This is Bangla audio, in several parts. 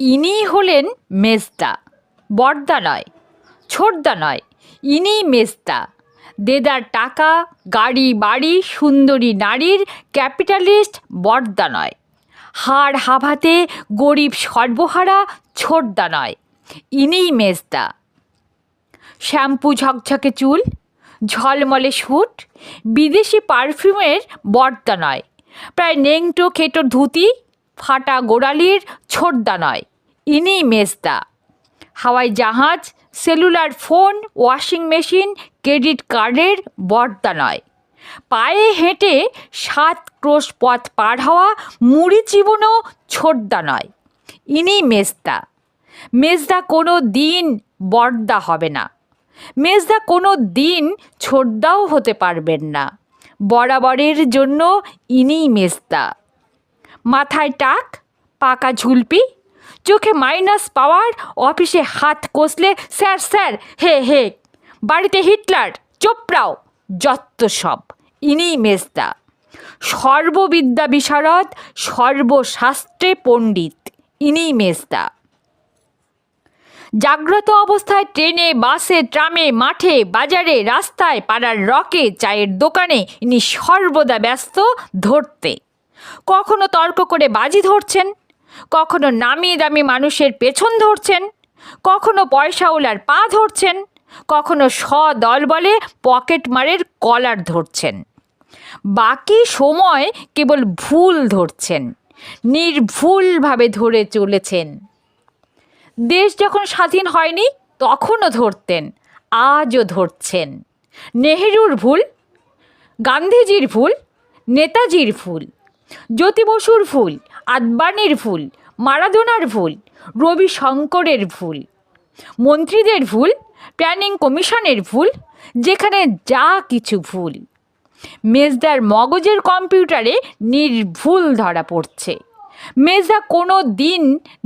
ইনি হলেন মেজদা, বড়দা নয়, ছোটদা নয়, ইনি মেজদা। দেদার টাকা, গাড়ি বাড়ি, সুন্দরী নারীর ক্যাপিটালিস্ট বড়দা নয়। হাড় হাভাতে গরিব সর্বহারা ছোটদা নয়, ইনিই মেজদা। শ্যাম্পু ঝকঝকে চুল, ঝলমলে স্যুট, বিদেশি পারফিউমের বড়দা নয়। প্রায় নেংটো খেটো ধুতি, ফাটা গোড়ালির ছোটদা নয়, ইনিই মেজদা। হাওয়াই জাহাজ, cellular phone, washing machine, credit কার্ডের বড়দা নয়। পায়ে হেঁটে 7 ক্রোশ পথ পার হওয়া মুড়ি চিবোনো ছোটদা নয়, ইনিই মেজদা। মেজদা কোনো দিন বড়দা হবে না, মেজদা কোনো দিন ছোটদাও হতে পারবেন না। বরাবরের জন্য ইনিই মেজদা। মাথায় টাক, পাকা ঝুলপি, চোখে মাইনাস পাওয়ার, অফিসে হাত কষলে স্যার স্যার হে হে, বাড়িতে হিটলার চোপড়াও, যত সব, ইনিই মেজদা। সর্ববিদ্যা বিশারদ, সর্বশাস্ত্রে পণ্ডিত, ইনিই মেজদা। জাগ্রত অবস্থায় ট্রেনে, বাসে, ট্রামে, মাঠে, বাজারে, রাস্তায়, পাড়ার রকে, চায়ের দোকানে ইনি সর্বদা ব্যস্ত ধরতে। কখনো তর্ক করে বাজি ধরছেন, কখনো নামি দামি মানুষের পেছন ধরছেন, কখনো পয়সাওয়ালার পা ধরছেন, কখনো দল বলে পকেট মারের কলার ধরছেন। বাকি সময় কেবল ভুল ধরছেন, নির্ভুলভাবে ধরে চলেছেন। দেশ যখন স্বাধীন হয়নি তখনও ধরতেন, আজও ধরছেন। নেহেরুর ভুল, গান্ধীজির ভুল, নেতাজির ভুল, জ্যোতি বসুর ভুল, আদবানির ভুল, মারাদোনার ভুল, রবি শঙ্করের ভুল, মন্ত্রীদের ভুল, প্ল্যানিং কমিশনের ভুল, যেখানে যা কিছু ভুল। মেজদার মগজের কম্পিউটারে নির্ভুল ধরা পড়ছে। মেজদা কোনো দিন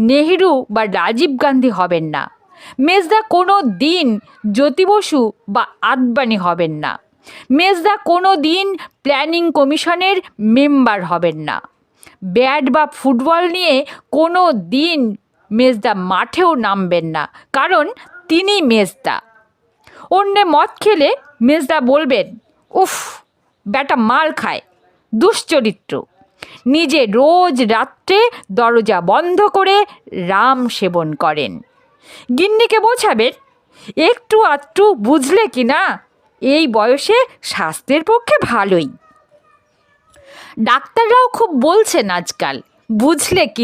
নেহেরু বা রাজীব গান্ধী হবেন না। মেজদা কোনো দিন জ্যোতি বসু বা আদবানি হবেন না। মেজদা কোনো দিন প্ল্যানিং কমিশনের মেম্বার হবেন না। ব্যাট বা ফুটবল নিয়ে কোনো দিন মেজদা মাঠেও নামবেন না, কারণ তিনি মেজদা। অন্যে মদ খেলে মেজদা বলবেন, উফ ব্যাটা মাল খায়, দুশ্চরিত্র। নিজে রোজ রাত্রে দরজা বন্ধ করে রাম সেবন করেন। গিন্নিকে বোঝাবেন, একটু আধটু বুঝলে কি না, এই বয়সে স্বাস্থ্যের পক্ষে ভালোই। ডাক্তাররাও খুব বলছেন আজকাল, বুঝলে কি